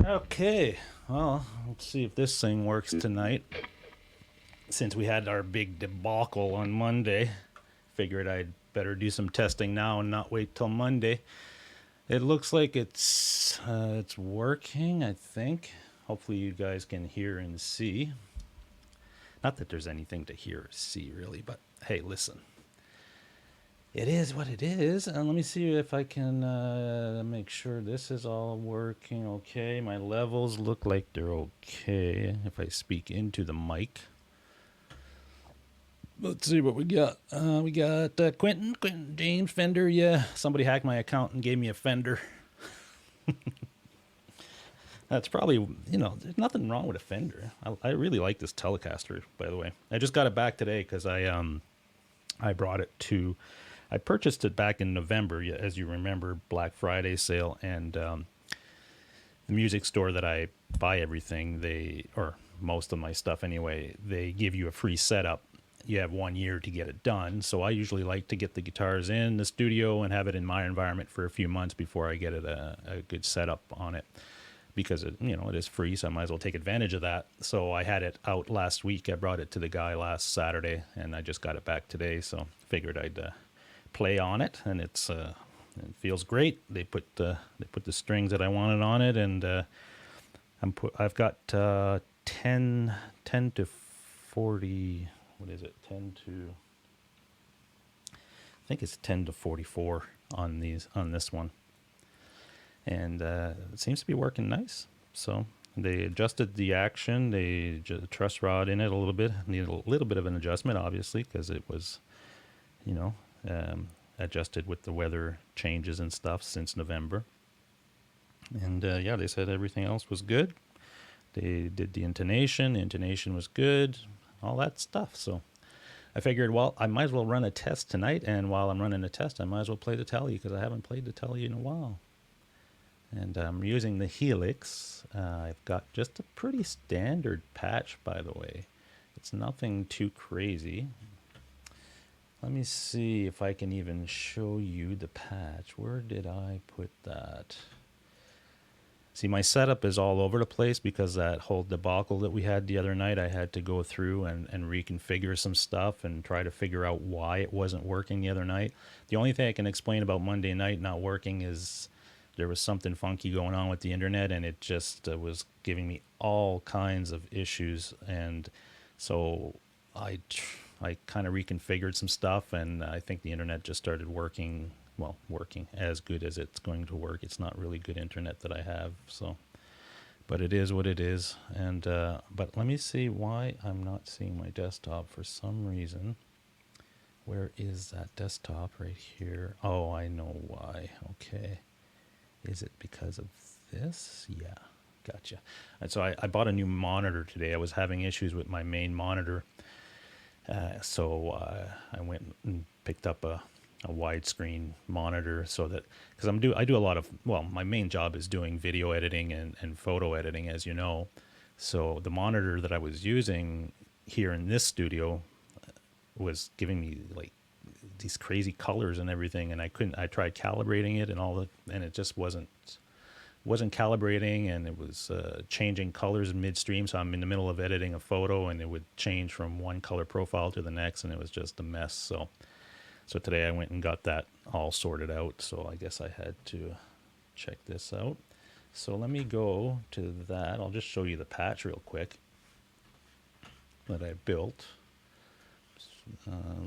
Okay, well, let's see if this thing works tonight. Since we had our big debacle on Monday, figured I'd better do some testing now and not wait till Monday. It looks like it's working, I think. Hopefully you guys can hear and see. Not that there's anything to hear or see, really, but hey, listen. It is what it is. And let me see if I can make sure this is all working okay. My levels look like they're okay if I speak into the mic. Let's see what we got. We got Quentin James Fender. Yeah, somebody hacked my account and gave me a Fender. That's probably, there's nothing wrong with a Fender. I really like this Telecaster, by the way. I just got it back today because I brought it to... I purchased it back in November, as you remember, Black Friday sale, and the music store that I buy everything, or most of my stuff anyway, they give you a free setup. You have 1 year to get it done, so I usually like to get the guitars in the studio and have it in my environment for a few months before I get it a good setup on it, because it is free, so I might as well take advantage of that. So I had it out last week. I brought it to the guy last Saturday, and I just got it back today, so figured I'd play on it, and it feels great. They put the strings that I wanted on it, and I've got 10 to 40. What is it? 10 to, I think it's 10 to 44 on this one, and it seems to be working nice. So they adjusted the action. They the truss rod in it a little bit. Needed a little bit of an adjustment, obviously, because it was, adjusted with the weather changes and stuff since November. And yeah, they said everything else was good. They did the intonation. The intonation was good. All that stuff. So I figured, well, I might as well run a test tonight. And while I'm running a test, I might as well play the Tele, because I haven't played the Tele in a while. And I'm using the Helix. I've got just a pretty standard patch, by the way. It's nothing too crazy. Let me see if I can even show you the patch. Where did I put that? See, my setup is all over the place because that whole debacle that we had the other night, I had to go through and reconfigure some stuff and try to figure out why it wasn't working the other night. The only thing I can explain about Monday night not working is there was something funky going on with the internet, and it just was giving me all kinds of issues. And so I kind of reconfigured some stuff, and I think the internet just started working as good as it's going to work. It's not really good internet that I have, so, but it is what it is. And but let me see why I'm not seeing my desktop for some reason. Where is that desktop? Right here. Oh, I know why. Okay. Is it because of this? Yeah, gotcha. And so I bought a new monitor today. I was having issues with my main monitor. So I went and picked up a widescreen monitor, so that, because I do a lot of, my main job is doing video editing and photo editing, as you know. So the monitor that I was using here in this studio was giving me like these crazy colors and everything, and I tried calibrating it and it just wasn't calibrating, and it was changing colors midstream. So I'm in the middle of editing a photo, and it would change from one color profile to the next, and it was just a mess. So today I went and got that all sorted out. So I guess I had to check this out. So let me go to that. I'll just show you the patch real quick that I built.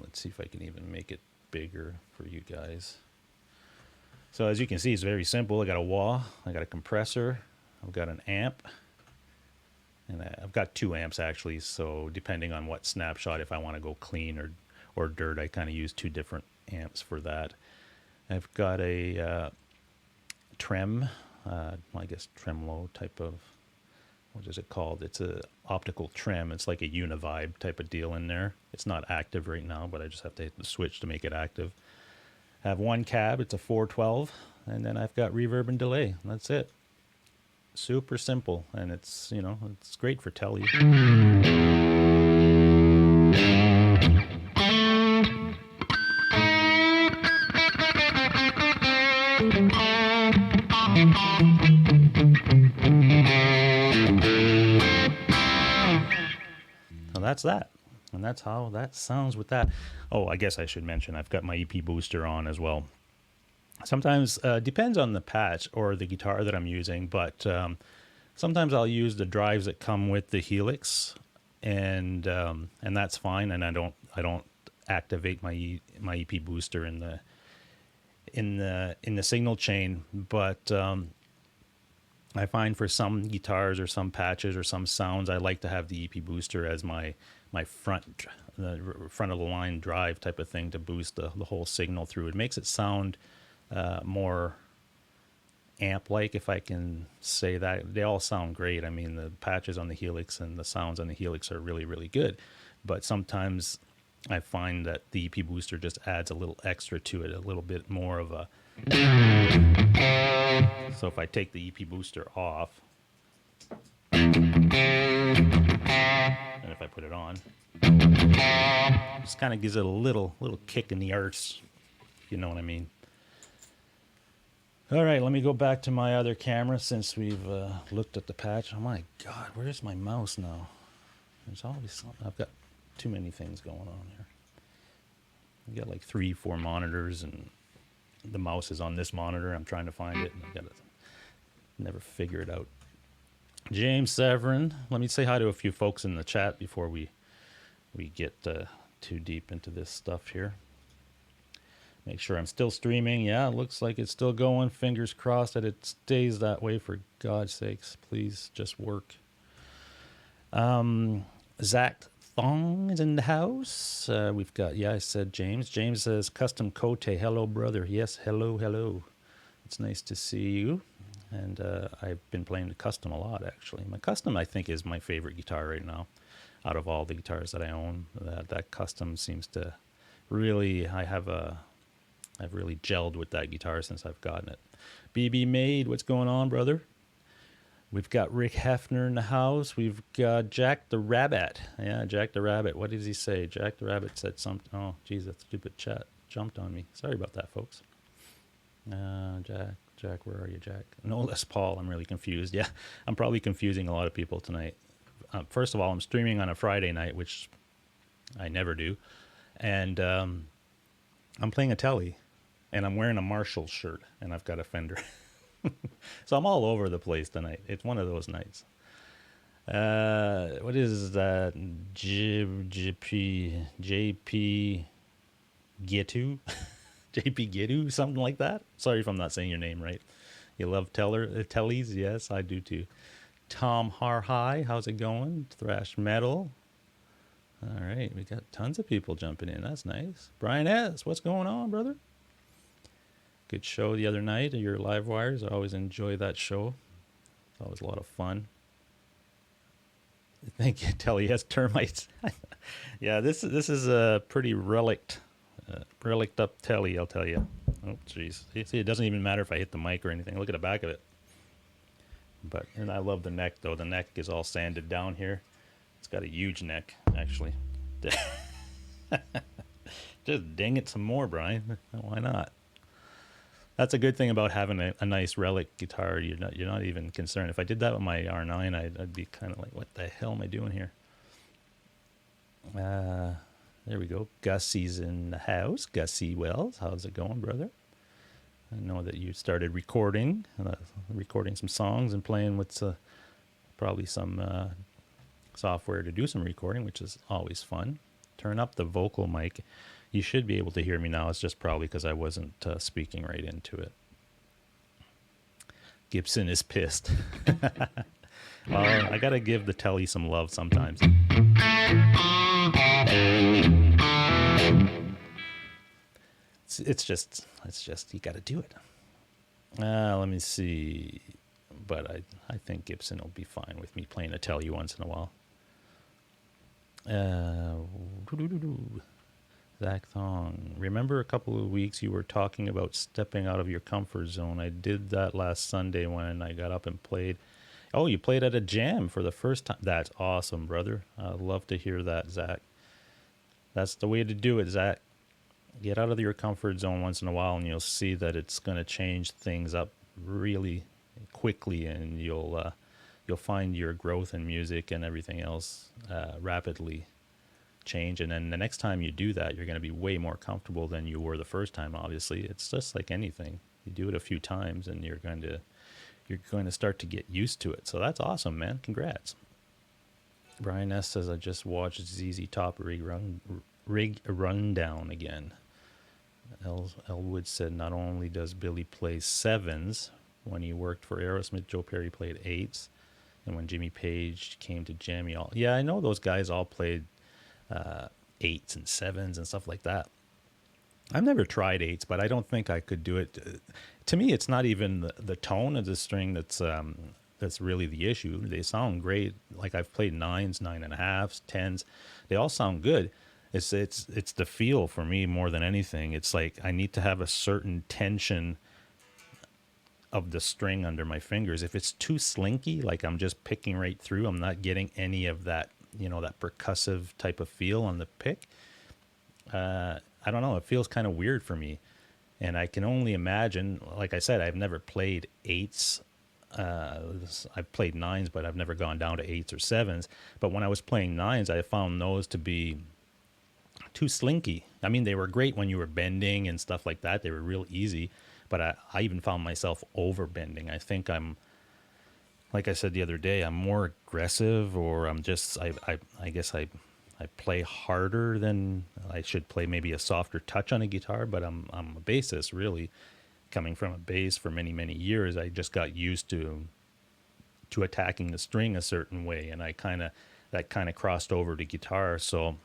Let's see if I can even make it bigger for you guys. So as you can see, it's very simple. I got a wah, I got a compressor, I've got an amp, and I've got 2 amps actually. So depending on what snapshot, if I want to go clean or dirt, I kind of use 2 different amps for that. I've got a trem, I guess tremolo type of, what is it called? It's a optical trem. It's like a Univibe type of deal in there. It's not active right now, but I just have to hit the switch to make it active. I have 1 cab, it's a 412, and then I've got reverb and delay. That's it. Super simple, and it's, it's great for Tele. that's that. And that's how that sounds with that. Oh, I guess I should mention I've got my EP booster on as well. Sometimes depends on the patch or the guitar that I'm using, but sometimes I'll use the drives that come with the Helix, and that's fine. And I don't activate my EP booster in the signal chain, but I find for some guitars or some patches or some sounds, I like to have the EP booster as my front of the line drive type of thing to boost the whole signal through. It makes it sound more amp-like, if I can say that. They all sound great. I mean, the patches on the Helix and the sounds on the Helix are really, really good. But sometimes I find that the EP booster just adds a little extra to it, a little bit more of a... So if I take the EP booster off, and if I put it on, just kind of gives it a little kick in the arse, if you know what I mean. All right, let me go back to my other camera since we've looked at the patch. Oh my God, where's my mouse now? There's always something. I've got too many things going on here. I've got like 3-4 monitors, and the mouse is on this monitor. I'm trying to find it, and I've got to never figure it out. James Severin, let me say hi to a few folks in the chat before we get too deep into this stuff here. Make sure I'm still streaming. Yeah, it looks like it's still going. Fingers crossed that it stays that way, for God's sakes. Please just work. Zach Thong is in the house. We've got, yeah, I said James. James says, Custom Cote. Hello, brother. Yes, hello. It's nice to see you. And I've been playing the Custom a lot, actually. My Custom, I think, is my favorite guitar right now. Out of all the guitars that I own, that Custom seems to really, I've really gelled with that guitar since I've gotten it. BB Made, what's going on, brother? We've got Rick Hefner in the house. We've got Jack the Rabbit. Yeah, Jack the Rabbit. What did he say? Jack the Rabbit said something. Oh, geez, that stupid chat jumped on me. Sorry about that, folks. Jack, where are you, Jack? No, Les Paul. I'm really confused. Yeah, I'm probably confusing a lot of people tonight. First of all, I'm streaming on a Friday night, which I never do. And I'm playing a Telly. And I'm wearing a Marshall shirt, and I've got a Fender. So I'm all over the place tonight. It's one of those nights. What is that? JP Gitu? JP Gitu? Something like that? Sorry if I'm not saying your name right. You love Tellys? Yes, I do too. Tom Harhigh, how's it going? Thrash Metal. All right, we got tons of people jumping in. That's nice. Brian S., what's going on, brother? Good show the other night, your Live Wires. I always enjoy that show. It's always a lot of fun. Thank you, Telly has termites. Yeah, this is a pretty relicked up Telly, I'll tell you. Oh, jeez. See, it doesn't even matter if I hit the mic or anything. Look at the back of it. And I love the neck, though. The neck is all sanded down here. It's got a huge neck, actually. Just ding it some more, Brian. Why not? That's a good thing about having a nice relic guitar. You're not even concerned. If I did that with my R9, I'd be kind of like, what the hell am I doing here? There we go. Gussie's in the house. Gussie Wells, how's it going, brother? I know that you started recording some songs and playing with probably some software to do some recording, which is always fun. Turn up the vocal mic. You should be able to hear me now. It's just probably because I wasn't speaking right into it. Gibson is pissed. I got to give the Telly some love sometimes. It's just you got to do it. Let me see. But I think Gibson will be fine with me playing a Telly once in a while. Zach Thong. Remember a couple of weeks you were talking about stepping out of your comfort zone. I did that last Sunday when I got up and played. Oh, you played at a jam for the first time. That's awesome, brother. I'd love to hear that, Zach. That's the way to do it, Zach. Get out of your comfort zone once in a while, and you'll see that it's going to change things up really quickly, and you'll find your growth in music and everything else rapidly. change. And then the next time you do that, you're going to be way more comfortable than you were the first time. Obviously, it's just like anything. You do it a few times, and you're going to start to get used to it. So that's awesome, man. Congrats. Brian S says, I just watched ZZ Top rig rundown again. Elwood said, not only does Billy play sevens, when he worked for Aerosmith, Joe Perry played eights. And when Jimmy Page came to jam, yeah, I know those guys all played eights and sevens and stuff like that. I've never tried eights, but I don't think I could do it. To me, it's not even the tone of the string that's really the issue. They sound great. Like I've played nines, 9.5s, tens. They all sound good. It's the feel for me more than anything. It's like I need to have a certain tension of the string under my fingers. If it's too slinky, like I'm just picking right through, I'm not getting any of that, that percussive type of feel on the pick. I don't know. It feels kind of weird for me. And I can only imagine, like I said, I've never played eights. I've played nines, but I've never gone down to eights or sevens. But when I was playing nines, I found those to be too slinky. I mean, they were great when you were bending and stuff like that. They were real easy. But I even found myself over bending. I think I'm, like I said the other day, I'm more aggressive, or I'm just, I guess I play harder than I should play, maybe a softer touch on a guitar, but I'm a bassist, really. Coming from a bass for many, many years, I just got used to attacking the string a certain way, and that kind of crossed over to guitar. So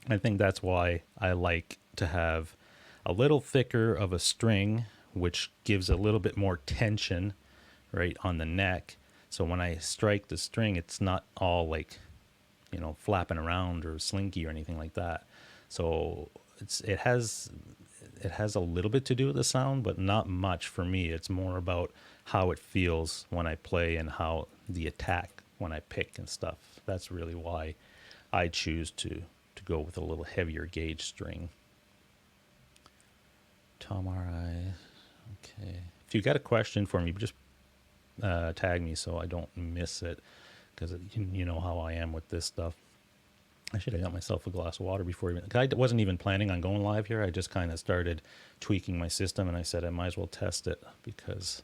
I think that's why I like to have a little thicker of a string, which gives a little bit more tension right on the neck. So when I strike the string, it's not all like, flapping around or slinky or anything like that. So it has a little bit to do with the sound, but not much for me. It's more about how it feels when I play and how the attack when I pick and stuff. That's really why I choose to go with a little heavier gauge string. Tom R.I. Okay. If you got a question for me, just tag me so I don't miss it, because you know how I am with this stuff. I should have got myself a glass of water before I wasn't even planning on going live here. I just kind of started tweaking my system, and I said I might as well test it because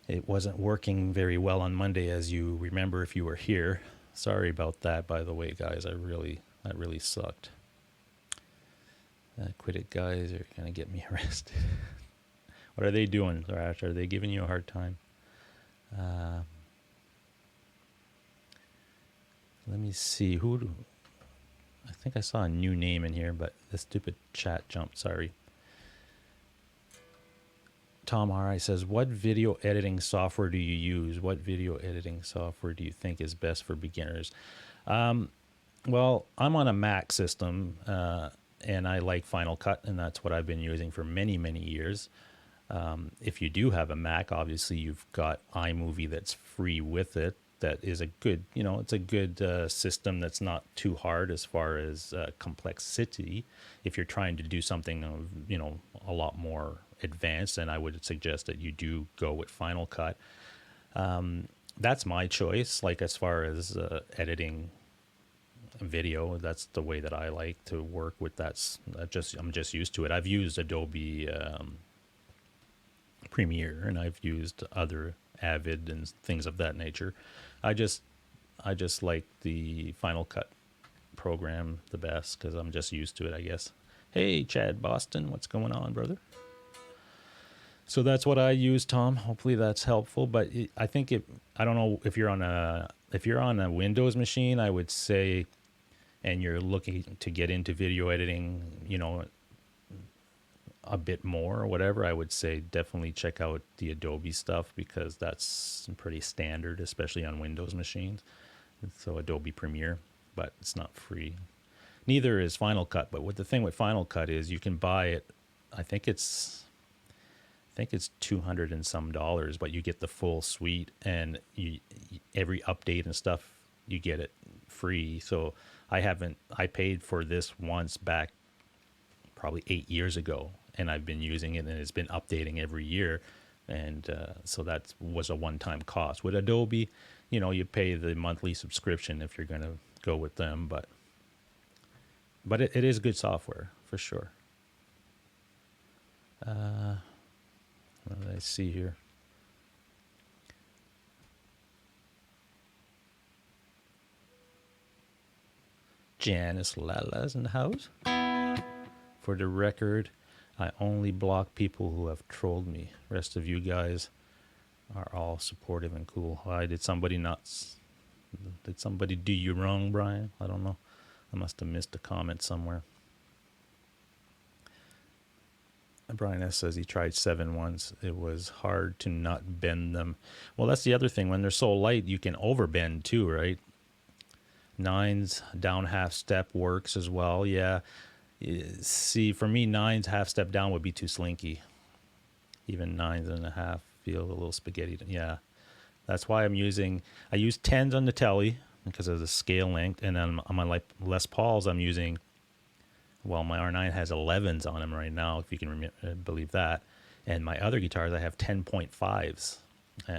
it wasn't working very well on Monday, as you remember if you were here. Sorry about that, by the way, guys. That really sucked. Quit it, guys. You're going to get me arrested. What are they doing, Thrash? Are they giving you a hard time? Let me see. I think I saw a new name in here, but the stupid chat jumped. Sorry. Tom R.I. says, what video editing software do you use? What video editing software do you think is best for beginners? Well, I'm on a Mac system, and I like Final Cut, and that's what I've been using for many, many years. If you do have a Mac, obviously you've got iMovie that's free with it. That is a good, it's a good system that's not too hard as far as complexity. If you're trying to do something, a lot more advanced, then I would suggest that you do go with Final Cut. That's my choice. Like as far as editing video, that's the way that I like to work with. I'm just used to it. I've used Adobe Premiere, and I've used other Avid and things of that nature. I just like the Final Cut program the best because I'm just used to it, I guess. Hey, Chad Boston, what's going on, brother? So that's what I use, Tom. Hopefully that's helpful. But I think I don't know if you're on a Windows machine, I would say, and you're looking to get into video editing, a bit more or whatever, I would say definitely check out the Adobe stuff because that's pretty standard, especially on Windows machines. So Adobe Premiere, but it's not free. Neither is Final Cut. But the thing with Final Cut is you can buy it. I think it's $200 and some, but you get the full suite, and every update and stuff you get it free. So I paid for this once back probably 8 years ago, and I've been using it, and it's been updating every year. And so that was a one-time cost. With Adobe, you pay the monthly subscription if you're going to go with them, but it is good software for sure. What did I see here? Janice Lala's in the house. For the record, I only block people who have trolled me. Rest of you guys are all supportive and cool. Why did somebody did somebody do you wrong, Brian? I don't know. I must have missed a comment somewhere. Brian S. says he tried 7 once. It was hard to not bend them. Well, that's the other thing. When they're so light, you can overbend too, right? 9s down half step works as well. Yeah. See, for me, 9s half step down would be too slinky. Even 9.5 feel a little spaghetti. Yeah. That's why I use 10s on the Telly because of the scale length. And then on my Les Pauls, I'm using, well, my R9 has 11s on them right now, if you can believe that. And my other guitars, I have 10.5s.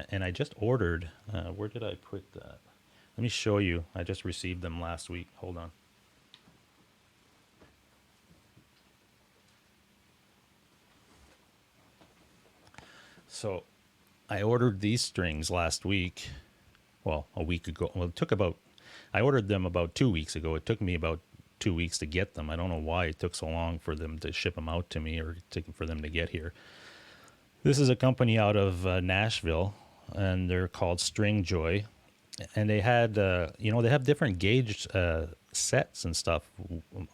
And I just ordered, where did I put that? Let me show you. I just received them last week. Hold on. So I ordered these strings last week. Well, a week ago. Well, I ordered them about 2 weeks ago. It took me about 2 weeks to get them. I don't know why it took so long for them to ship them out to me or for them to get here. This is a company out of Nashville, and they're called String Joy. And they had, they have different gauge sets and stuff.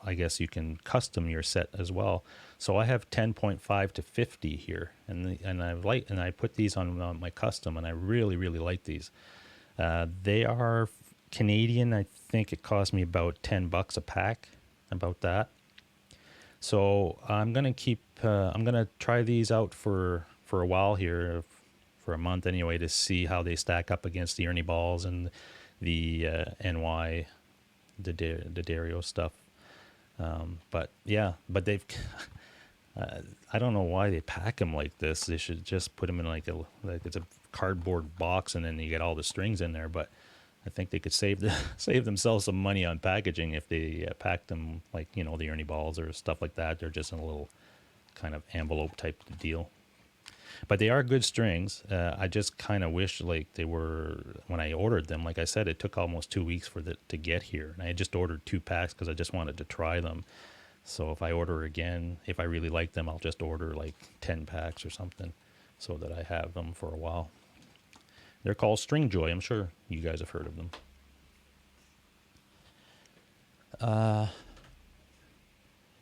I guess you can custom your set as well. So I have 10.5 to 50 here, and I put these on my custom, and I really, really like these. They are Canadian. I think it cost me about $10 a pack, about that. So I'm gonna try these out for a while here, for a month anyway, to see how they stack up against the Ernie Balls and the NY, the Dario stuff. But they've, I don't know why they pack them like this. They should just put them in like it's a cardboard box, and then you get all the strings in there. But I think they could save themselves some money on packaging if they packed them like, the Ernie Balls or stuff like that. They're just in a little kind of envelope type deal. But they are good strings. I just kind of wish like they were, when I ordered them, like I said, it took almost 2 weeks to get here. And I just ordered 2 packs because I just wanted to try them. So if I order again, if I really like them, I'll just order like 10 packs or something so that I have them for a while. They're called String Joy. I'm sure you guys have heard of them.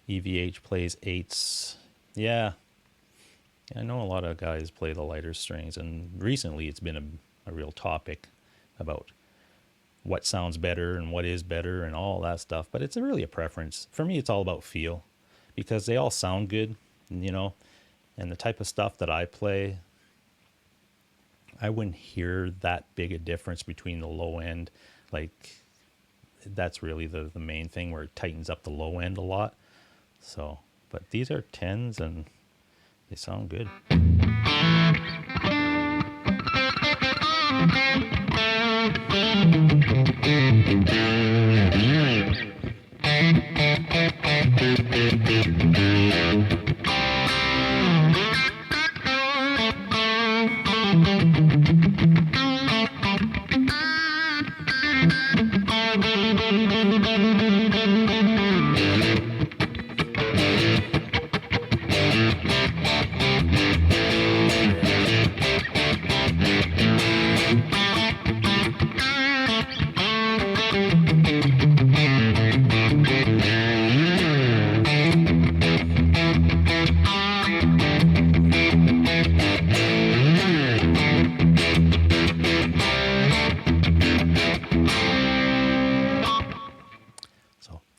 EVH plays 8s. Yeah. I know a lot of guys play the lighter strings, and recently it's been a real topic about what sounds better and what is better and all that stuff. But it's really a preference. For me, it's all about feel, because they all sound good, and the type of stuff that I play, I wouldn't hear that big a difference between the low end. Like, that's really the main thing, where it tightens up the low end a lot. So, but these are 10s, and they sound good.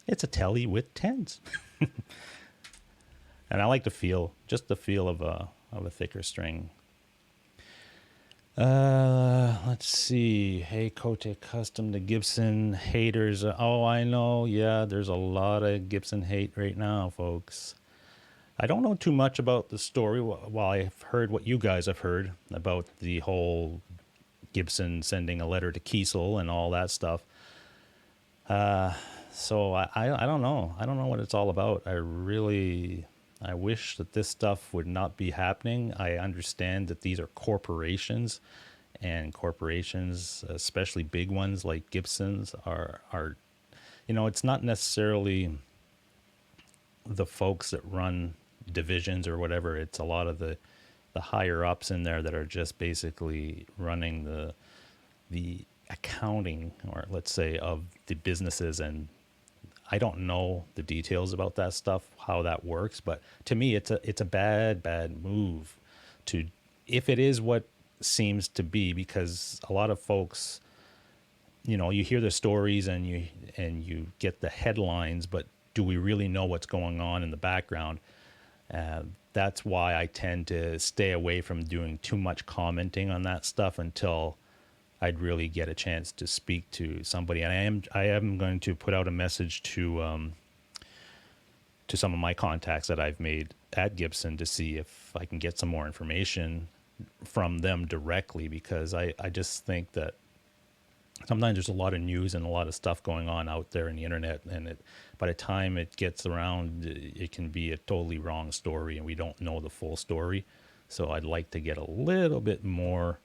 It's a Telly with 10s. And I like the feel of a thicker string. Let's see. Hey, Kote Custom, the Gibson haters. Oh, I know. Yeah, there's a lot of Gibson hate right now, folks. I don't know too much about the story. Well, I've heard what you guys have heard about the whole Gibson sending a letter to Kiesel and all that stuff. So I don't know. I don't know what it's all about. I wish that this stuff would not be happening. I understand that these are corporations, and corporations, especially big ones like Gibson's, are it's not necessarily the folks that run divisions or whatever. It's a lot of the higher ups in there that are just basically running the accounting, or let's say, of the businesses. And I don't know the details about that stuff, how that works, but to me it's a bad move to, if it is what seems to be, because a lot of folks, you hear the stories and you get the headlines, but do we really know what's going on in the background? That's why I tend to stay away from doing too much commenting on that stuff until I'd really get a chance to speak to somebody. And I am going to put out a message to some of my contacts that I've made at Gibson to see if I can get some more information from them directly, because I just think that sometimes there's a lot of news and a lot of stuff going on out there in the internet, and by the time it gets around, it can be a totally wrong story, and we don't know the full story. So I'd like to get a little bit more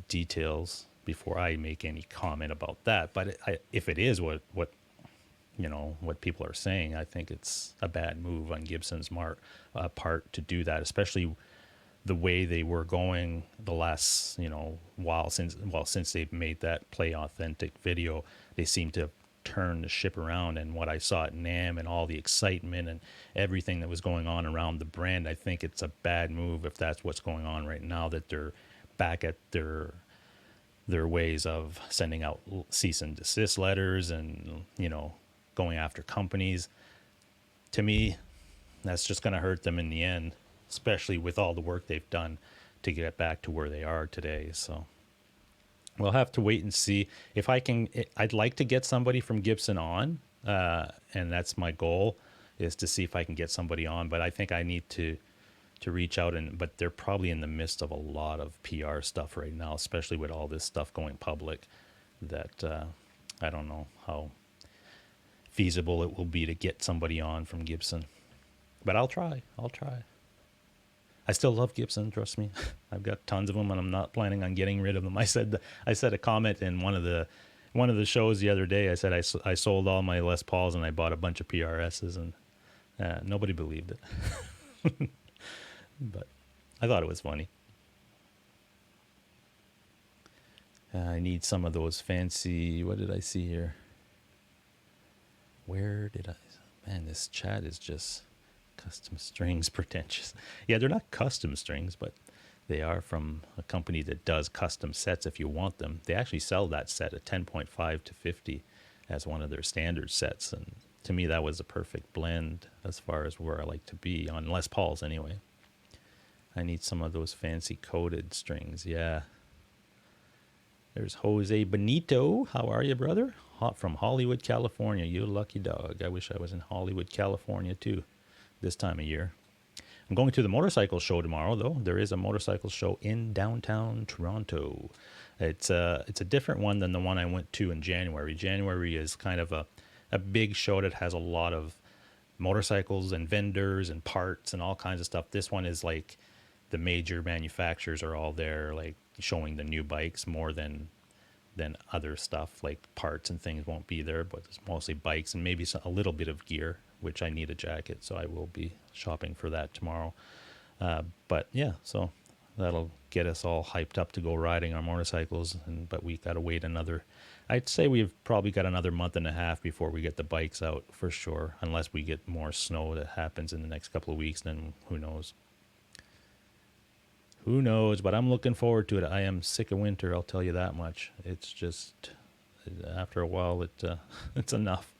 details before I make any comment about that. But if it is what what people are saying, I think it's a bad move on Gibson's part to do that, especially the way they were going the last while, since they've made that Play Authentic video. They seem to turn the ship around, and what I saw at NAMM and all the excitement and everything that was going on around the brand, I think it's a bad move if that's what's going on right now, that they're back at their ways of sending out cease and desist letters and going after companies. To me, that's just going to hurt them in the end, especially with all the work they've done to get back to where they are today. So we'll have to wait and see if I can. I'd like to get somebody from Gibson on, and that's my goal, is to see if I can get somebody on. But I think I need to reach out, but they're probably in the midst of a lot of PR stuff right now, especially with all this stuff going public, that I don't know how feasible it will be to get somebody on from Gibson. But I'll try. I still love Gibson, trust me. I've got tons of them, and I'm not planning on getting rid of them. I said a comment in one of the shows the other day. I said I sold all my Les Pauls and I bought a bunch of PRSs, and nobody believed it. But I thought it was funny. I need some of those fancy. What did I see here? Where did I? Man, this chat is just custom strings pretentious. Yeah, they're not custom strings, but they are from a company that does custom sets if you want them. They actually sell that set at 10.5 to 50 as one of their standard sets. And to me, that was a perfect blend as far as where I like to be on Les Pauls anyway. I need some of those fancy coated strings. Yeah. There's Jose Benito. How are you, brother? Hot from Hollywood, California. You lucky dog. I wish I was in Hollywood, California, too, this time of year. I'm going to the motorcycle show tomorrow, though. There is a motorcycle show in downtown Toronto. It's a different one than the one I went to in January. January is kind of a big show that has a lot of motorcycles and vendors and parts and all kinds of stuff. This one is like the major manufacturers are all there, like showing the new bikes more than other stuff, like parts and things won't be there, but it's mostly bikes and maybe a little bit of gear, which I need a jacket, so I will be shopping for that tomorrow. But yeah, so that'll get us all hyped up to go riding our motorcycles, but we got to wait I'd say we've probably got another month and a half before we get the bikes out for sure, unless we get more snow that happens in the next couple of weeks. Then who knows? Who knows? But I'm looking forward to it. I am sick of winter, I'll tell you that much. It's just, after a while, it's enough.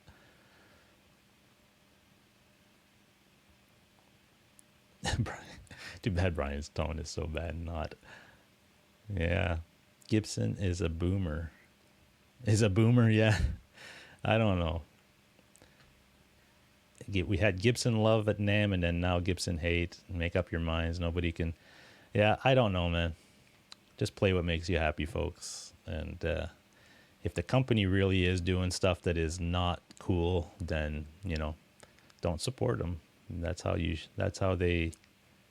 Too bad Brian's tone is so bad. Not. Yeah. Gibson is a boomer. Is a boomer, yeah. I don't know. We had Gibson love at NAMM, and then now Gibson hate. Make up your minds. Nobody can. Yeah, I don't know, man. Just play what makes you happy, folks. And, if the company really is doing stuff that is not cool, then don't support them. That's how they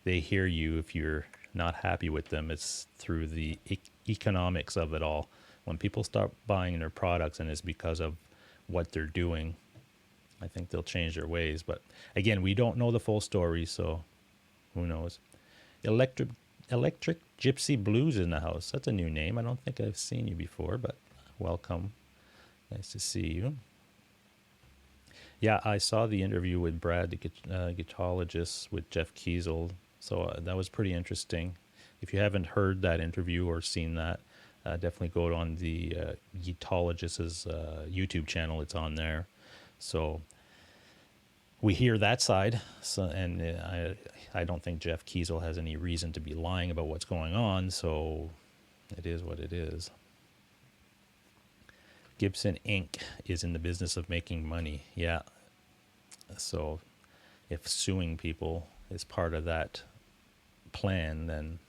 hear you. If you're not happy with them, it's through the economics of it all. When people start buying their products and it's because of what they're doing, I think they'll change their ways. But again, we don't know the full story, so who knows? Electric Gypsy Blues in the house. That's a new name. I don't think I've seen you before, but welcome. Nice to see you. Yeah, I saw the interview with Brad, the guitarologist, with Jeff Kiesel. So that was pretty interesting. If you haven't heard that interview or seen that, definitely go on the guitarologist's YouTube channel. It's on there. So we hear that side. So, and I don't think Jeff Kiesel has any reason to be lying about what's going on. So it is what it is. Gibson Inc. is in the business of making money. Yeah. So if suing people is part of that plan, then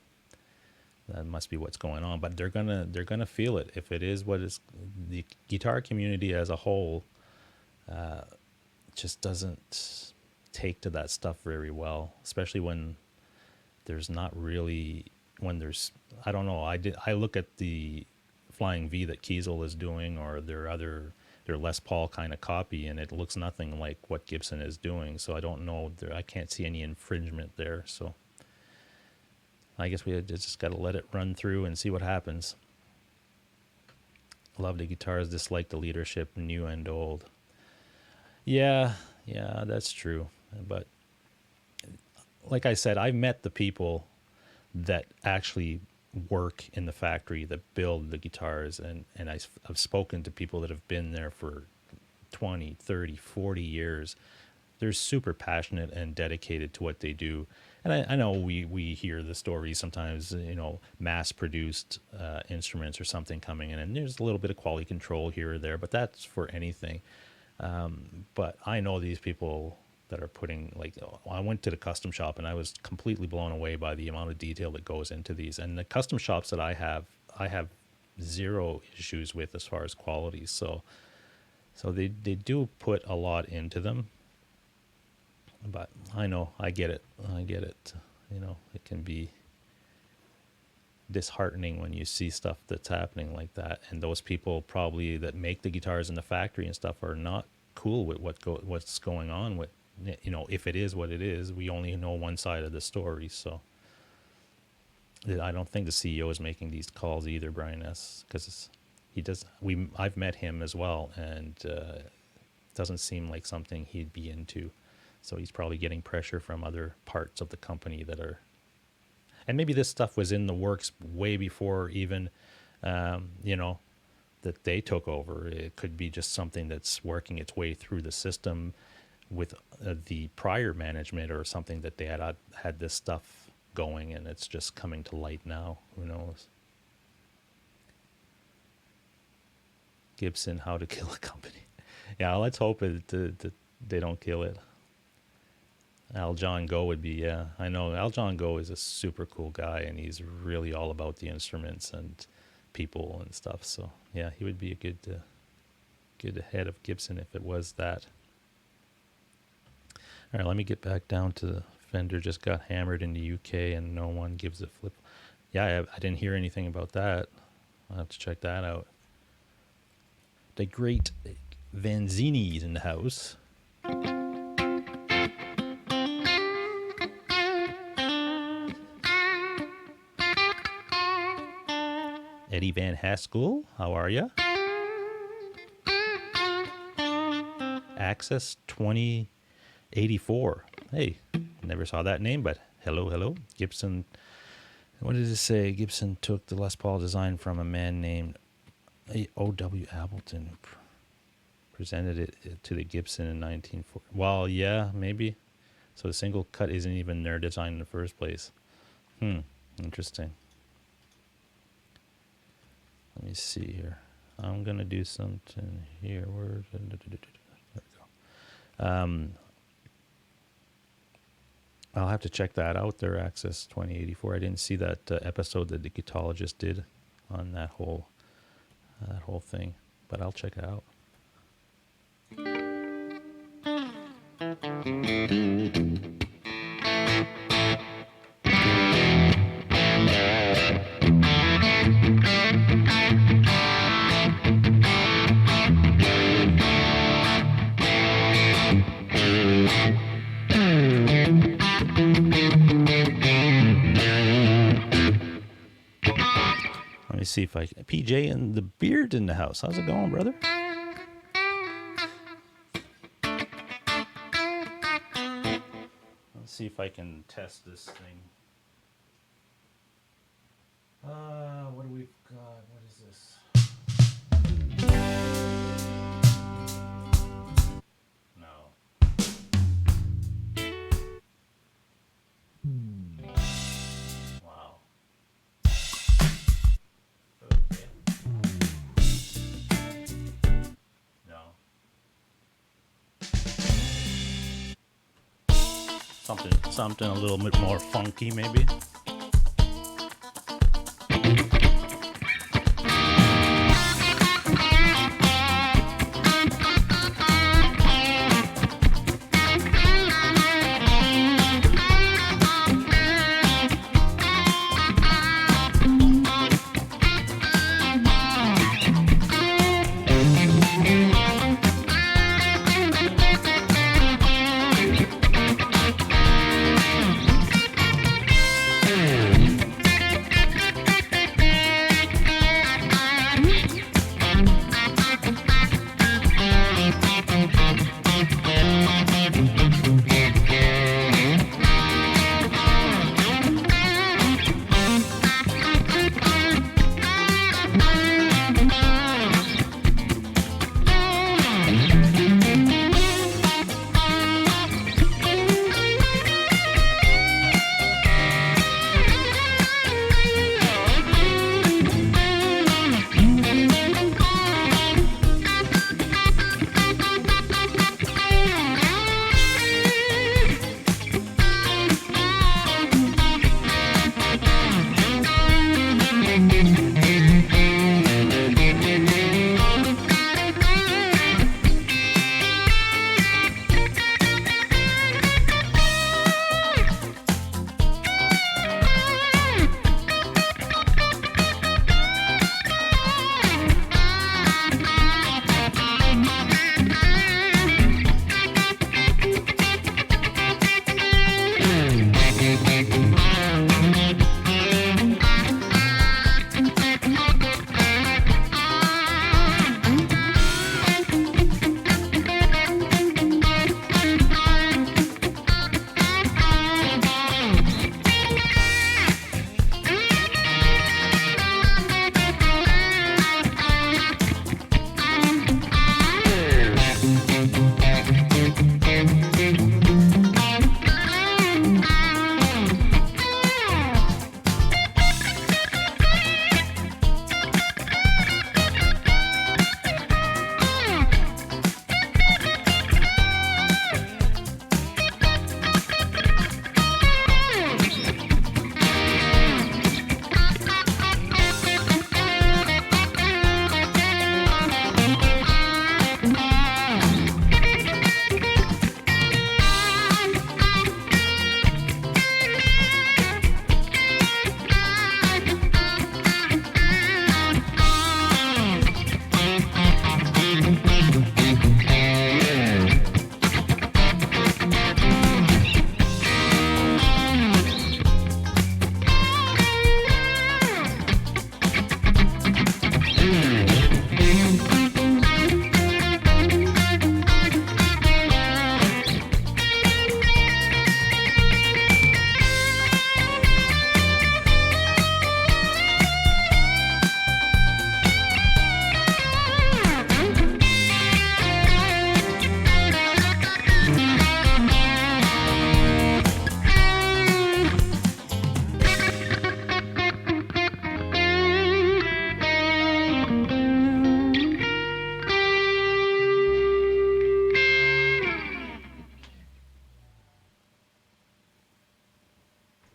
that must be what's going on. But they're gonna feel it if it is what is. The guitar community as a whole just doesn't take to that stuff very well, especially when there's not really, when there's, I don't know, I look at the Flying V that Kiesel is doing, or their Les Paul kind of copy, and it looks nothing like what Gibson is doing. So I don't know, I can't see any infringement there. So I guess we just got to let it run through and see what happens. Love the guitars, dislike the leadership, new and old. Yeah, that's true. But like I said, I've met the people that actually work in the factory that build the guitars, and I've spoken to people that have been there for 20, 30, 40 years. They're super passionate and dedicated to what they do. And I know we hear the stories sometimes, mass-produced instruments or something coming in, and there's a little bit of quality control here or there, but that's for anything. But I know these people that are putting, I went to the custom shop and I was completely blown away by the amount of detail that goes into these. And the custom shops that I have zero issues with as far as quality. So they do put a lot into them. But I know, I get it. It can be disheartening when you see stuff that's happening like that, and those people probably that make the guitars in the factory and stuff are not cool with what's going on with, if it is what it is. We only know one side of the story, so I don't think the CEO is making these calls either, Brian S., because I've met him as well, and it doesn't seem like something he'd be into. So he's probably getting pressure from other parts of the company that are, and maybe this stuff was in the works way before even, that they took over. It could be just something that's working its way through the system with the prior management, or something that they had this stuff going and it's just coming to light now. Who knows? Gibson, how to kill a company. Yeah, let's hope that they don't kill it. Al John Go would be, yeah. I know Al John Go is a super cool guy, and he's really all about the instruments and people and stuff. So yeah, he would be a good head of Gibson if it was that. All right, let me get back down to Fender just got hammered in the UK and no one gives a flip. Yeah, I didn't hear anything about that. I'll have to check that out. The great Vanzini's in the house. Eddie Van Haskell, how are you? Access 2084. Hey, never saw that name, but hello. Gibson, what did it say? Gibson took the Les Paul design from a man named O.W. Appleton, who presented it to the Gibson in 1940. Well, yeah, maybe. So the single cut isn't even their design in the first place. Interesting. Let me see here. I'm going to do something here. There we go. I'll have to check that out, their Access 2084. I didn't see that episode that the guitarologist did on that whole thing. but I'll check it out. Let me see if I can. PJ and the Beard in the house. How's it going, brother? Let's see if I can test this thing. What do we got? What is this? No. Wow. Okay. No. Something a little bit more funky, maybe.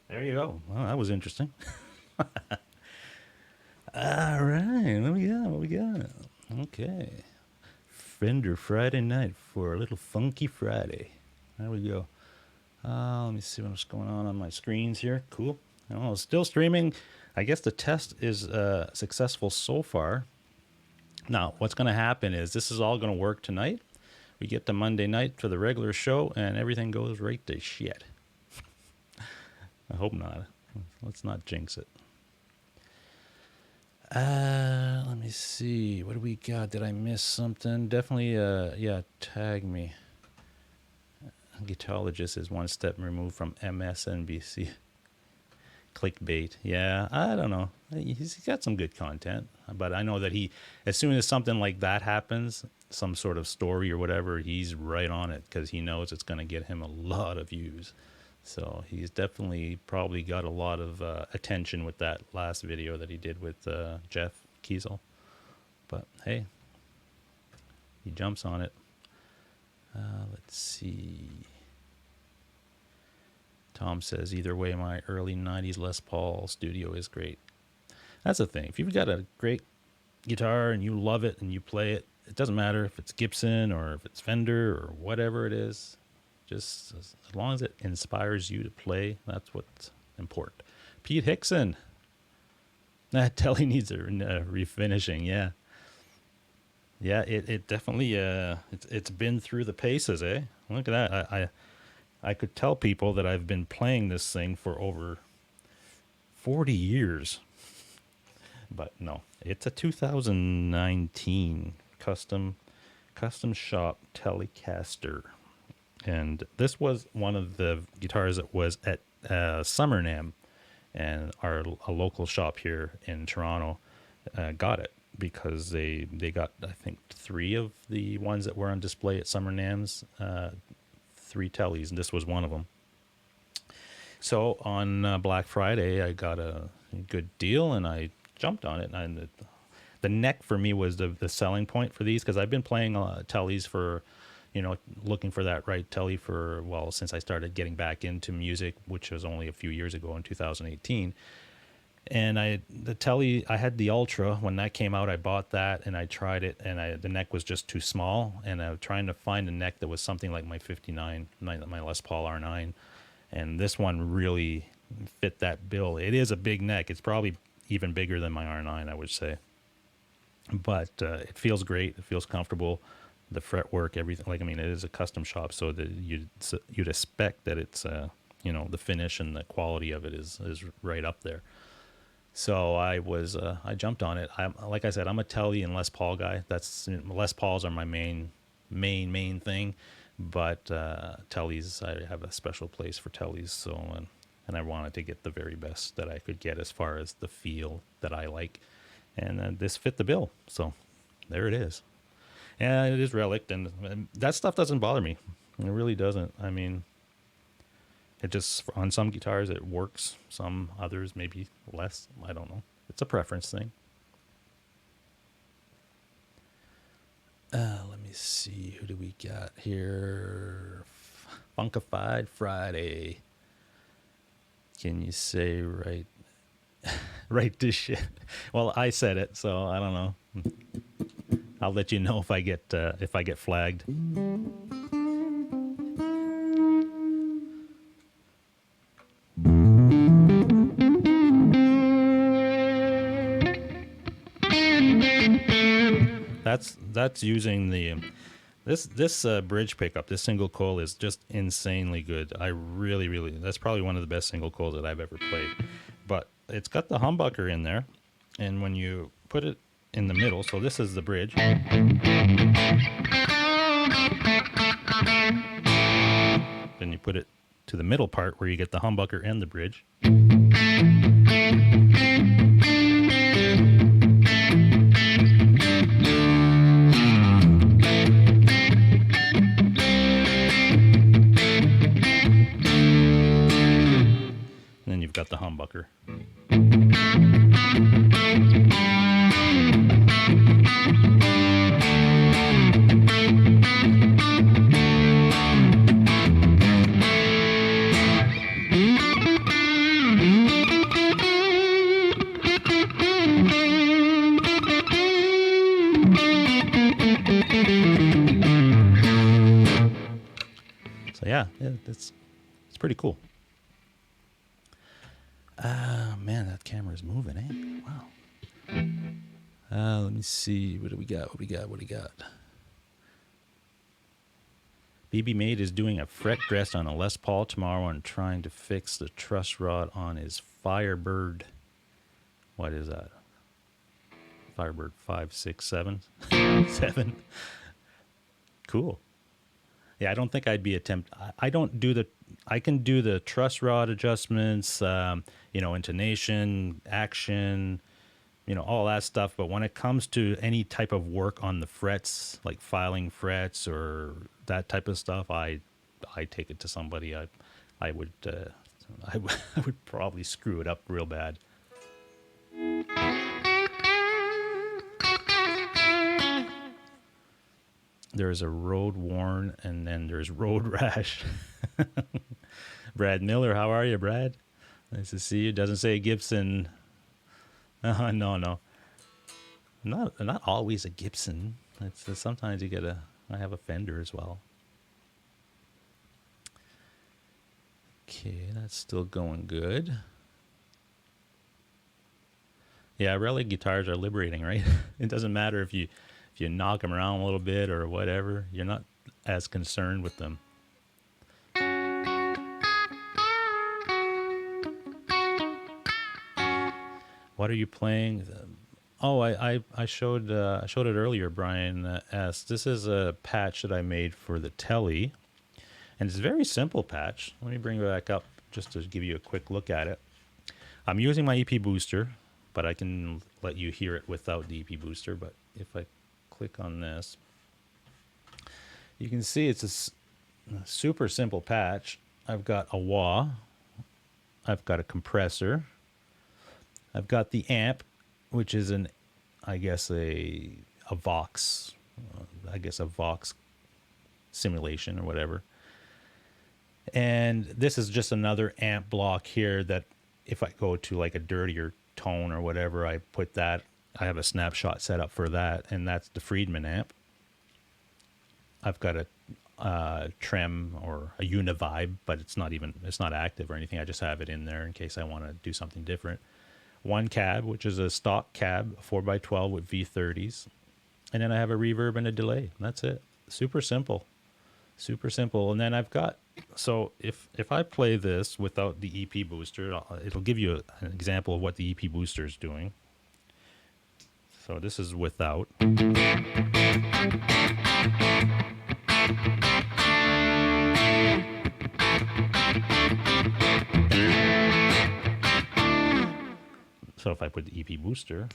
There you go. Well, that was interesting. All right. What we got? Okay. Fender Friday night for a little funky Friday. There we go. Let me see what's going on my screens here. Cool. Oh, still streaming. I guess the test is successful so far. Now, what's going to happen is this is all going to work tonight. We get to Monday night for the regular show, and everything goes right to shit. I hope not. Let's not jinx it. Let me see. What do we got? Did I miss something? Definitely, yeah, tag me. Guitarologist is one step removed from MSNBC. Clickbait. Yeah, I don't know. He's got some good content, but I know that as soon as something like that happens, some sort of story or whatever, he's right on it because he knows it's going to get him a lot of views. So he's definitely probably got a lot of attention with that last video that he did with Jeff Kiesel. But hey, he jumps on it. Let's see. Tom says, either way, my early 90s Les Paul studio is great. That's the thing. If you've got a great guitar and you love it and you play it, it doesn't matter if it's Gibson or if it's Fender or whatever it is. Just as long as it inspires you to play, that's what's important. Pete Hickson. That telly needs a refinishing, yeah. Yeah, it definitely, it's been through the paces, eh? Look at that. I could tell people that I've been playing this thing for over 40 years. But no, it's a 2019 custom shop Telecaster. And this was one of the guitars that was at Summer NAMM, and a local shop here in Toronto got it because they got, I think, 3 of the ones that were on display at Summer NAMM's, 3 tellies, and this was one of them. So on Black Friday, I got a good deal, and I jumped on it. And the neck for me was the selling point for these, because I've been playing tellies for, looking for that right telly for, since I started getting back into music, which was only a few years ago in 2018. And I had the Ultra when that came out. I bought that and I tried it, and the neck was just too small. And I was trying to find a neck that was something like my 59, my Les Paul R9, and this one really fit that bill. It is a big neck. It's probably even bigger than my R9, I would say. But it feels great. It feels comfortable. The fretwork, everything. It is a custom shop, so that you'd expect that it's the finish and the quality of it is right up there. So I jumped on it. Like I said, I'm a Telly and Les Paul guy. Les Pauls are my main thing, but Tellys, I have a special place for Tellys. So and I wanted to get the very best that I could get as far as the feel that I like, and this fit the bill. So there it is. And it is relic, and that stuff doesn't bother me. It really doesn't. It just, on some guitars it works, some others maybe less. I don't know. It's a preference thing. Let me see. Who do we got here? Funkified Friday. Can you say right? Right this shit? Well, I said it, so I don't know. I'll let you know if I get flagged. That's using the this bridge pickup. This single coil is just insanely good. I really, that's probably one of the best single coils that I've ever played. But it's got the humbucker in there, and when you put it in the middle, so this is the bridge. Then you put it to the middle part where you get the humbucker and the bridge. And then you've got the humbucker. yeah, it's pretty cool. Man, that camera's moving, eh? Wow. Let me see. What do we got? What do we got? BB Made is doing a fret dress on a Les Paul tomorrow and trying to fix the truss rod on his Firebird. What is that? Firebird 567? 7? Cool. Yeah, I don't think I'd be I don't do I can do the truss rod adjustments, intonation, action, all that stuff. But when it comes to any type of work on the frets, like filing frets or that type of stuff, I take it to somebody. I would probably screw it up real bad. There's a road worn, and then there's road rash. Brad Miller, how are you, Brad? Nice to see you. Doesn't say Gibson. No. Not always a Gibson. Sometimes I have a Fender as well. Okay, that's still going good. Yeah, rally guitars are liberating, right? It doesn't matter if you knock them around a little bit or whatever. You're not as concerned with them. What are you playing? Oh, I showed it earlier. Brian asked. This is a patch that I made for the Telly, and it's a very simple patch. Let me bring it back up just to give you a quick look at it. I'm using my EP booster, but I can let you hear it without the EP booster. But if I click on this, you can see it's a super simple patch. I've got a wah, I've got a compressor, I've got the amp, which is a Vox, a Vox simulation or whatever. And this is just another amp block here that if I go to like a dirtier tone or whatever, I put that. I have a snapshot set up for that, and that's the Friedman amp. I've got a Trem or a Univibe, but it's not active or anything. I just have it in there in case I want to do something different. One cab, which is a stock cab, 4x12 with V30s. And then I have a reverb and a delay. That's it. Super simple. And then I've got, so if I play this without the EP booster, it'll give you an example of what the EP booster is doing. So this is without. So if I put the EP booster.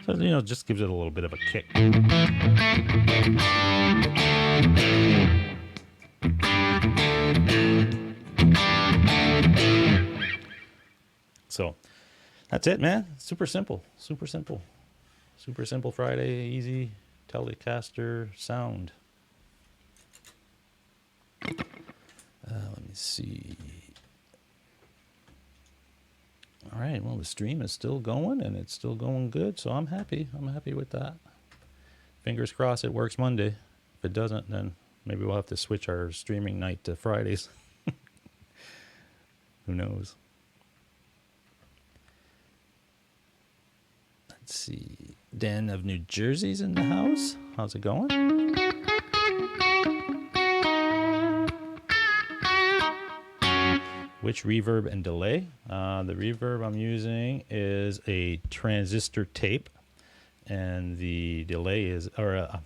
So, just gives it a little bit of a kick. So that's it, man. Super simple. Super simple Friday, easy Telecaster sound. Let me see. All right, well, the stream is still going, and it's still going good, so I'm happy. I'm happy with that. Fingers crossed it works Monday. If it doesn't, then maybe we'll have to switch our streaming night to Fridays. Who knows? Let's see. Dan of New Jersey's in the house. How's it going? Which reverb and delay? The reverb I'm using is a transistor tape, and the delay is, the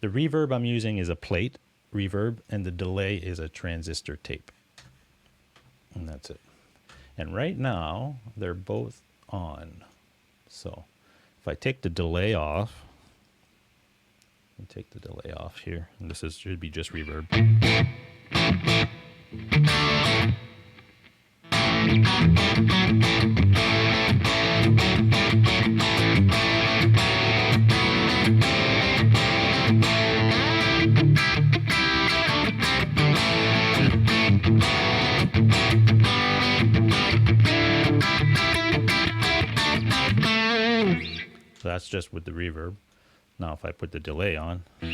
reverb I'm using is a plate reverb, and the delay is a transistor tape. And that's it. And right now, they're both on. So if I take the delay off, here, and this should be just reverb. that's just with the reverb. Now if I put the delay on, there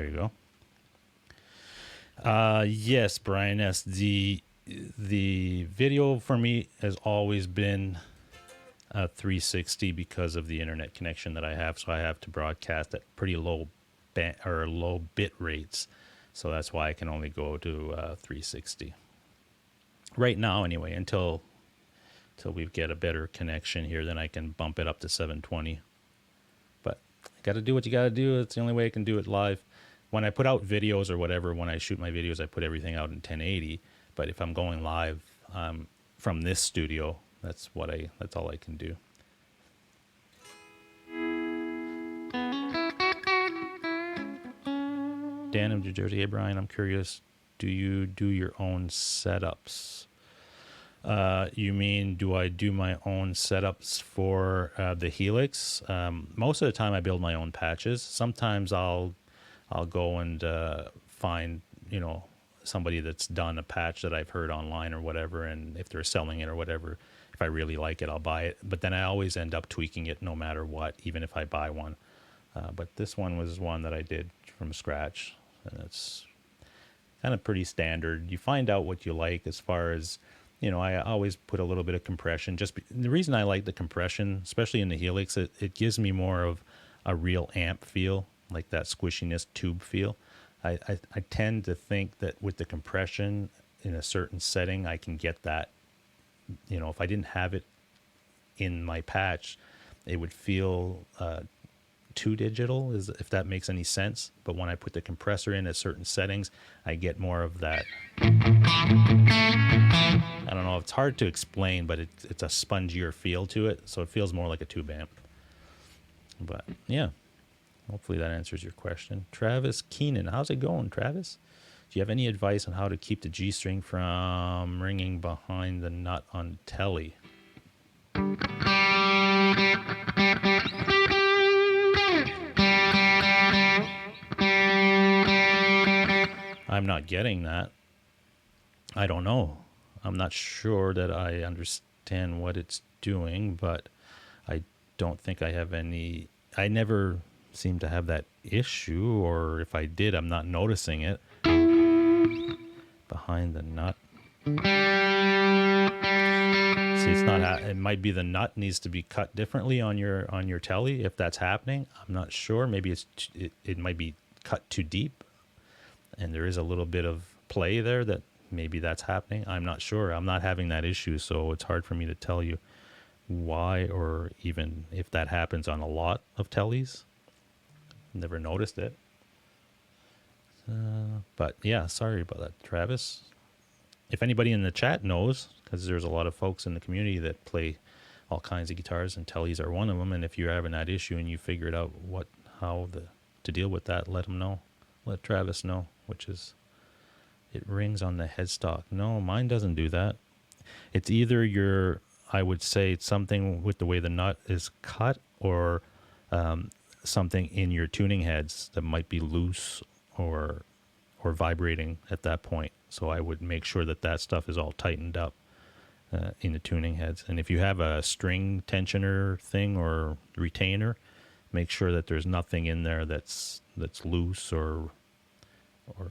you go. Yes, Brian S. The video for me has always been 360 because of the internet connection that I have. So I have to broadcast at pretty low low bit rates. So that's why I can only go to 360 right now. Anyway, until we get a better connection here, then I can bump it up to 720. But you got to do what you got to do. It's the only way I can do it live. When I put out videos or whatever, when I shoot my videos, I put everything out in 1080. But if I'm going live from this studio, that's all I can do. Dan of New Jersey, hey Brian, I'm curious, do you do your own setups? You mean, do I do my own setups for the Helix? Most of the time I build my own patches. Sometimes I'll go and find, somebody that's done a patch that I've heard online or whatever, and if they're selling it or whatever, if I really like it, I'll buy it. But then I always end up tweaking it no matter what, even if I buy one. But this one was one that I did from scratch, and it's kind of pretty standard. You find out what you like as far as, I always put a little bit of compression. The reason I like the compression, especially in the Helix, it gives me more of a real amp feel, like that squishiness tube feel. I tend to think that with the compression in a certain setting, I can get that. If I didn't have it in my patch, it would feel too digital, if that makes any sense. But when I put the compressor in at certain settings, I get more of that. I don't know, it's hard to explain, but it's a spongier feel to it, so it feels more like a tube amp. But yeah, hopefully that answers your question. Travis Keenan, how's it going, Travis? Do you have any advice on how to keep the G-string from ringing behind the nut on telly? I'm not getting that. I don't know. I'm not sure that I understand what it's doing, but I don't think I have any. I never seem to have that issue, or if I did, I'm not noticing it. Behind the nut. See, it's not. It might be the nut needs to be cut differently on your telly. If that's happening, I'm not sure. Maybe it might be cut too deep, and there is a little bit of play there that maybe that's happening. I'm not sure. I'm not having that issue, so it's hard for me to tell you why, or even if that happens on a lot of tellies. Never noticed it. But yeah, sorry about that, Travis. If anybody in the chat knows, because there's a lot of folks in the community that play all kinds of guitars, and tellies are one of them, and if you're having that issue and you figured out how to deal with that, let them know. Let Travis know, which is, it rings on the headstock. No, mine doesn't do that. It's either I would say it's something with the way the nut is cut, or something in your tuning heads that might be loose or vibrating at that point. So I would make sure that stuff is all tightened up in the tuning heads. And if you have a string tensioner thing or retainer, make sure that there's nothing in there that's loose or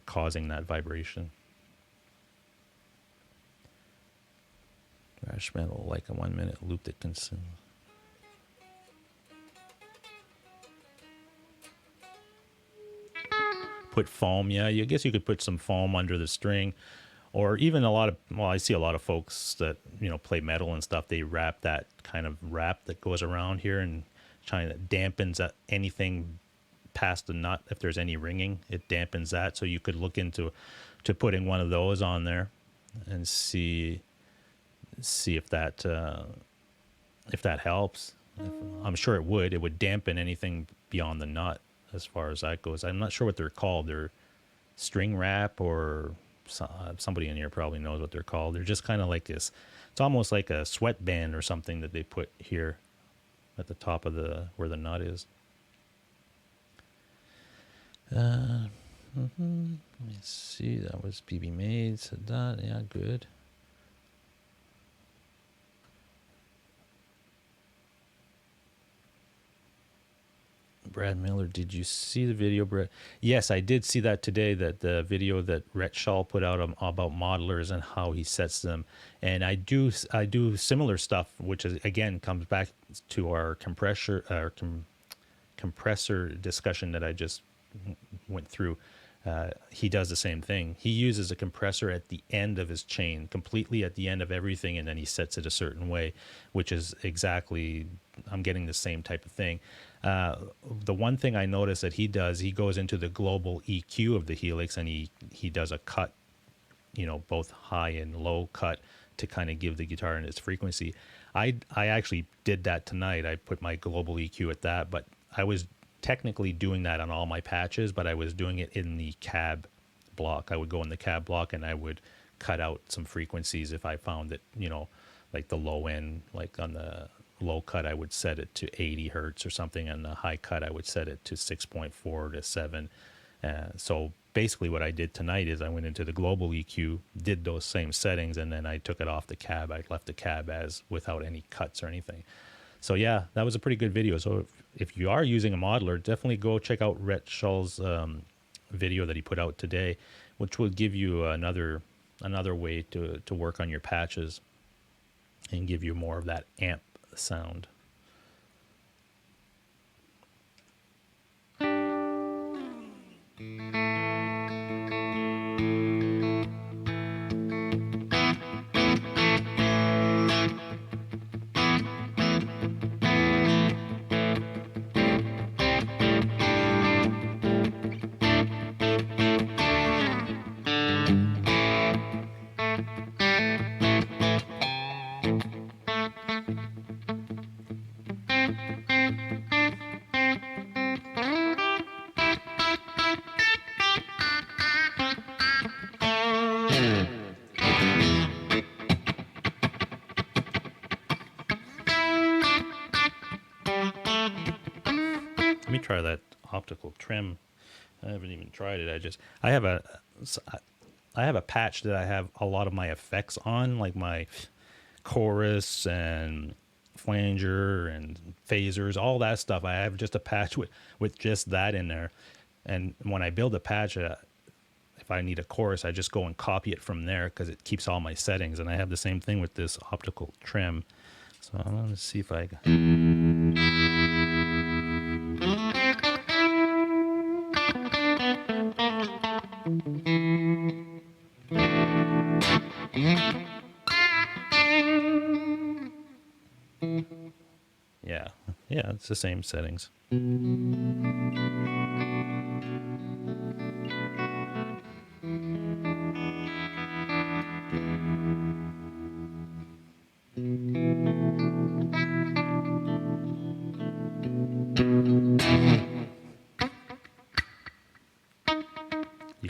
causing that vibration. Thrash metal, like a 1 minute loop that consumes. Put foam, yeah. I guess you could put some foam under the string, or even I see a lot of folks that play metal and stuff. They wrap that kind of wrap that goes around here and dampens anything past the nut. If there's any ringing, it dampens that. So you could look into putting one of those on there and see if that helps. I'm sure it would. It would dampen anything beyond the nut. As far as that goes, I'm not sure what they're called. They're string wrap, or somebody in here probably knows what they're called. They're just kind of like this. It's almost like a sweatband or something that they put here at the top of where the nut is. Let me see. That was PB Made. Said that. Yeah, good. Brad Miller, did you see the video, Brad? Yes, I did see that today, that the video that Rhett Shaw put out about modelers and how he sets them. And I do similar stuff, which is, again, comes back to our compressor discussion that I just went through. He does the same thing. He uses a compressor at the end of his chain, completely at the end of everything, and then he sets it a certain way, which is exactly, I'm getting the same type of thing. The one thing I noticed that he does, he goes into the global EQ of the Helix, and he does a cut, both high and low cut to kind of give the guitar in its frequency. I actually did that tonight. I put my global EQ at that, but I was technically doing that on all my patches, but I was doing it in the cab block. I would go in the cab block and I would cut out some frequencies if I found that, like the low end, like on the low cut, I would set it to 80 hertz or something. And the high cut, I would set it to 6.4 to 7. So basically what I did tonight is I went into the global EQ, did those same settings, and then I took it off the cab. I left the cab as without any cuts or anything. So yeah, that was a pretty good video. So if you are using a modeler, definitely go check out Rhett Shaw's video that he put out today, which will give you another way to work on your patches and give you more of that amp sound. Let me try that optical trim. I haven't even tried it. I have a patch that I have a lot of my effects on, like my chorus and flanger and phasers, all that stuff. I have just a patch with just that in there. And when I build a patch, if I need a chorus, I just go and copy it from there because it keeps all my settings. And I have the same thing with this optical trim. So I'm going to see if I... Yeah, it's the same settings. You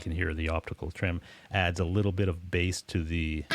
can hear the optical trim adds a little bit of bass to the...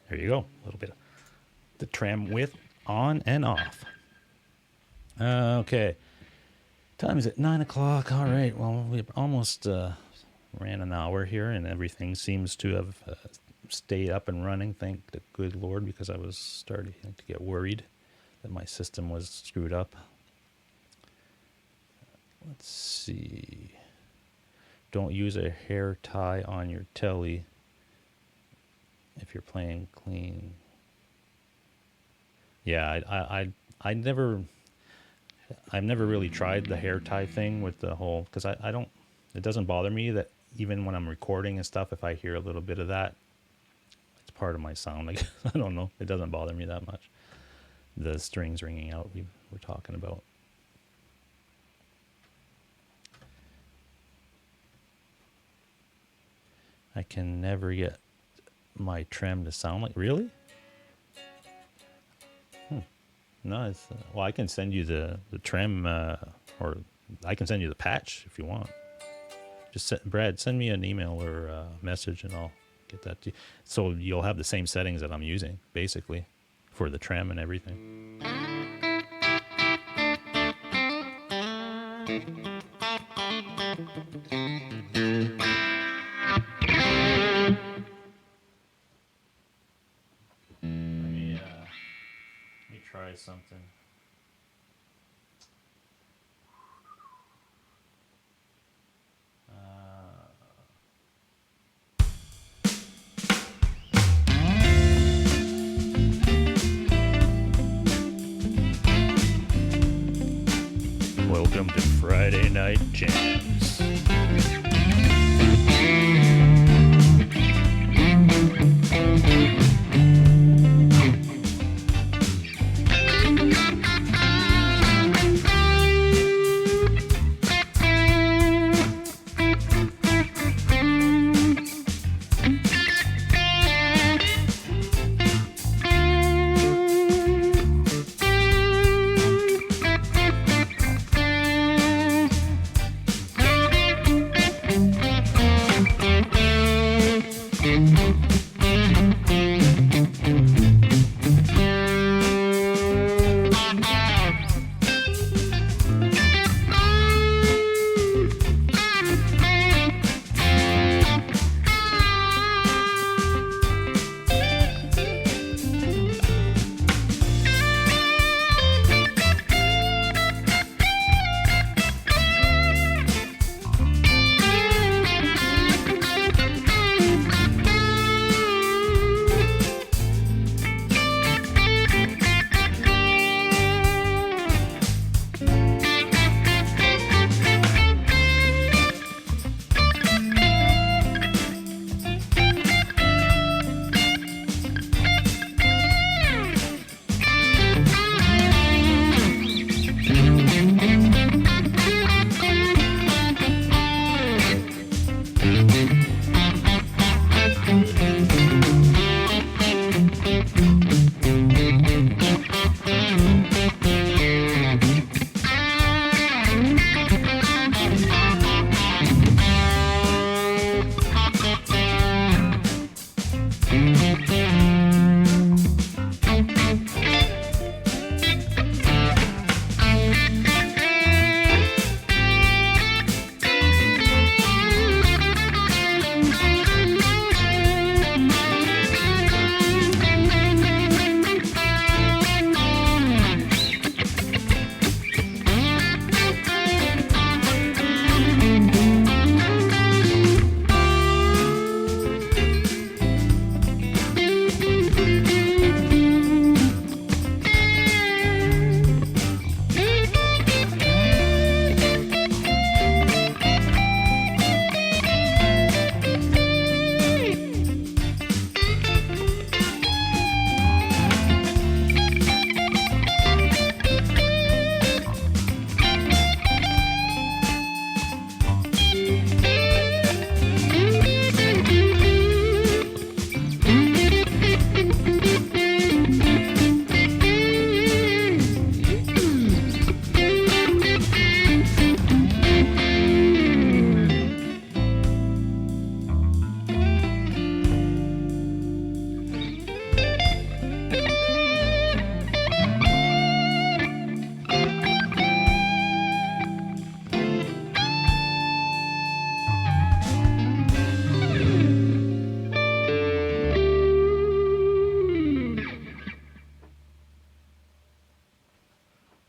There you go. A little bit of the trim width on and off. Okay. Time is at 9 o'clock. All right. Well, we almost ran an hour here, and everything seems to have stayed up and running. Thank the good Lord, because I was starting to get worried that my system was screwed up. Let's see. Don't use a hair tie on your telly if you're playing clean. Yeah, I've never really tried the hair tie thing with the whole, because I don't, it doesn't bother me that even when I'm recording and stuff, if I hear a little bit of that, it's part of my sound. Like, I don't know, it doesn't bother me that much. The strings ringing out we were talking about. I can never get my trem to sound like, really? No, it's, well, I can send you the trem, or I can send you the patch if you want. Just Brad, send me an email or a message and I'll get that to you. So you'll have the same settings that I'm using, basically, for the trem and everything. Let me try something. Welcome to Friday Night Jams.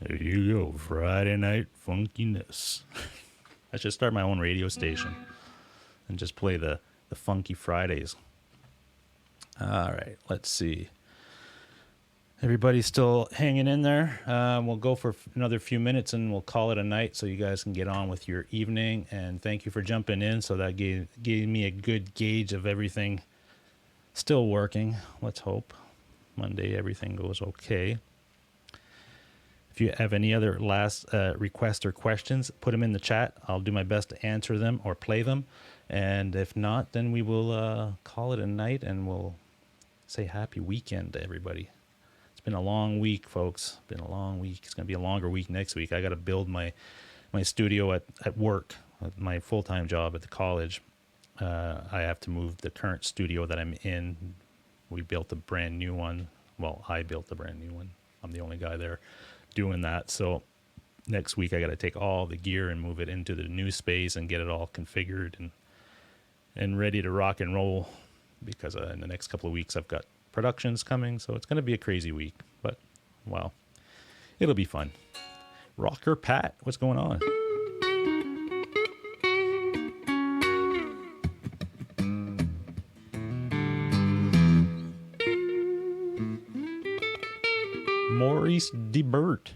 There you go, Friday night funkiness. I should start my own radio station and just play the funky Fridays. All right, let's see. Everybody's still hanging in there. We'll go for another few minutes and we'll call it a night so you guys can get on with your evening. And thank you for jumping in. So that gave me a good gauge of everything still working. Let's hope Monday everything goes okay. If you have any other last requests or questions, put them in the chat. I'll do my best to answer them or play them. And if not, then we will call it a night and we'll say happy weekend to everybody. It's been a long week, folks. Been a long week. It's going to be a longer week next week. I got to build my studio at work, my full-time job at the college. I have to move the current studio that I'm in. We built a brand new one. Well, I built a brand new one. I'm the only guy there doing that. So next week I got to take all the gear and move it into the new space and get it all configured and ready to rock and roll, because in the next couple of weeks I've got productions coming. So it's going to be a crazy week, but wow, it'll be fun. Rocker Pat, what's going on? Maurice DeBert.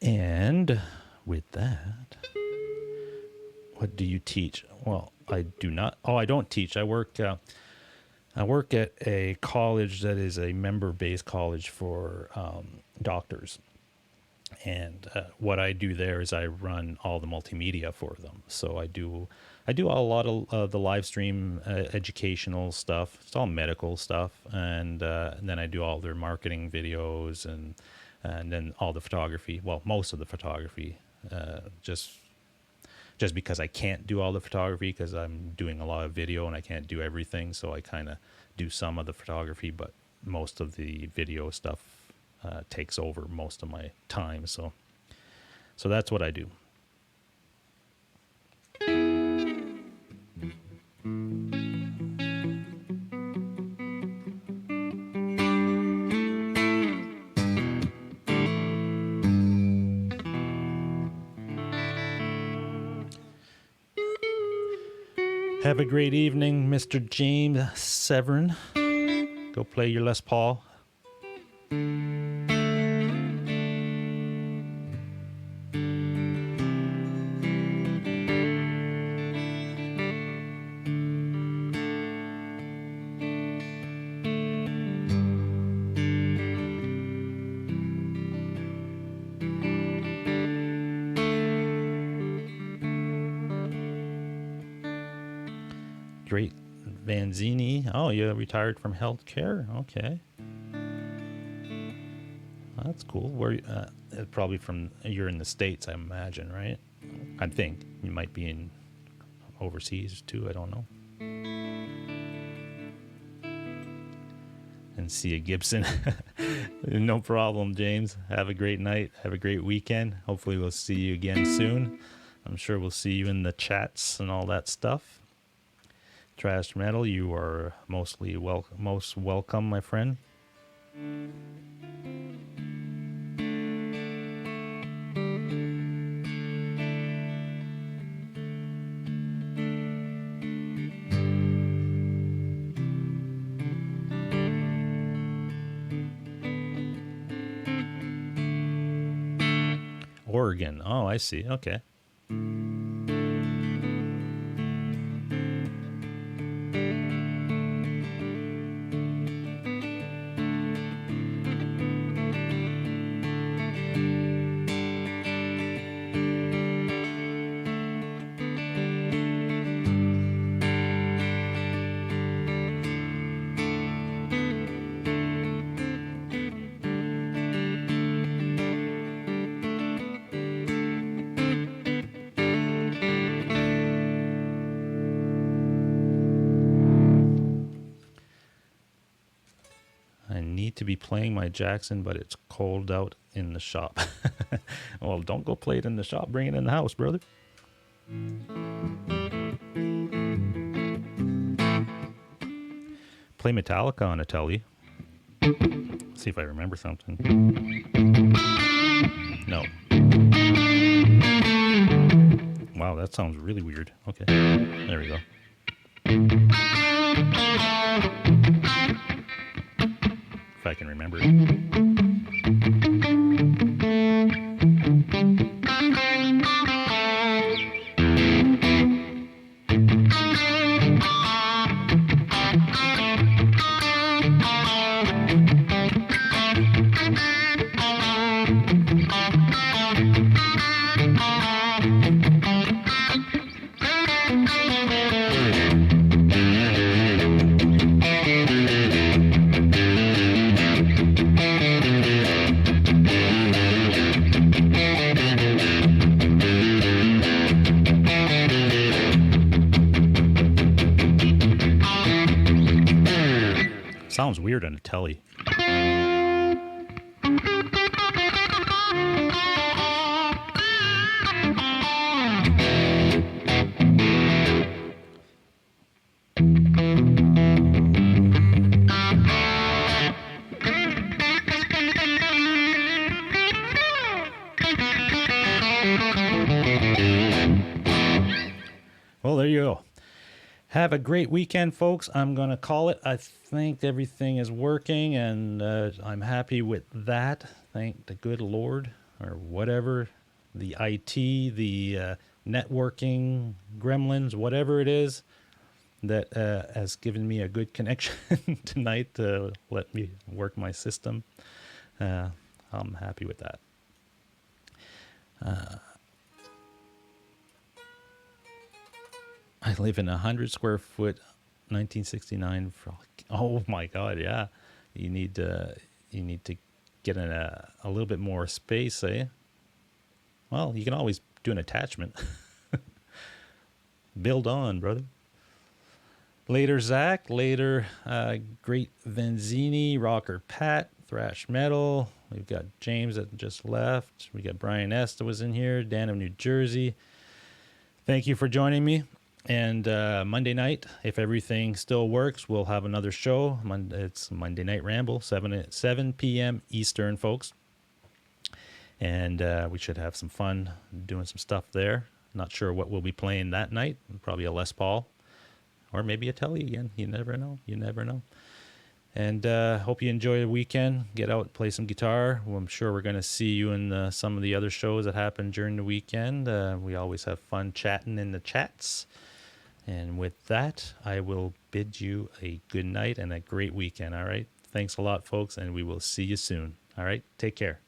And with that, what do you teach? Well, I do not. Oh, I don't teach. I work at a college that is a member-based college for doctors. And what I do there is I run all the multimedia for them. So I do a lot of the live stream educational stuff. It's all medical stuff, and then I do all their marketing videos and then all the photography. Well, most of the photography, just because I can't do all the photography because I'm doing a lot of video and I can't do everything. So I kind of do some of the photography, but most of the video stuff takes over most of my time. So that's what I do. Have a great evening, Mr. James Severin. Go play your Les Paul. Great Vanzini. Oh, you retired from healthcare? Okay. That's cool. Where probably you're in the States, I imagine, right? I think you might be in overseas too. I don't know. And see a Gibson. No problem, James. Have a great night. Have a great weekend. Hopefully we'll see you again soon. I'm sure we'll see you in the chats and all that stuff. Trash Metal, you are most welcome, my friend. Oregon. Oh, I see. Okay. need to be playing my Jackson, but it's cold out in the shop. Well, don't go play it in the shop. Bring it in the house, brother. Play Metallica on a telly. See if I remember something. No. Wow, that sounds really weird. Okay, there we go. If I can remember it. Sounds weird on a telly. Well, there you go. Have a great weekend, folks. I'm going to call it. I think everything is working, and I'm happy with that. Thank the good Lord, or whatever, the IT, the networking, gremlins, whatever it is that has given me a good connection tonight to let me work my system. I'm happy with that. I live in a 100 square foot 1969. Oh my God, yeah. You need to get in a little bit more space, eh? Well, you can always do an attachment. Build on, brother. Later, Zach. Later, Great Venzini, Rocker Pat, Thrash Metal. We've got James that just left. We got Brian S. that was in here. Dan of New Jersey. Thank you for joining me. And Monday night, if everything still works, we'll have another show. It's Monday Night Ramble, 7 p.m. Eastern, folks. And we should have some fun doing some stuff there. Not sure what we'll be playing that night. Probably a Les Paul. Or maybe a Telly again. You never know. You never know. And hope you enjoy the weekend. Get out, play some guitar. Well, I'm sure we're going to see you in some of the other shows that happen during the weekend. We always have fun chatting in the chats. And with that, I will bid you a good night and a great weekend, all right? Thanks a lot, folks, and we will see you soon. All right? Take care.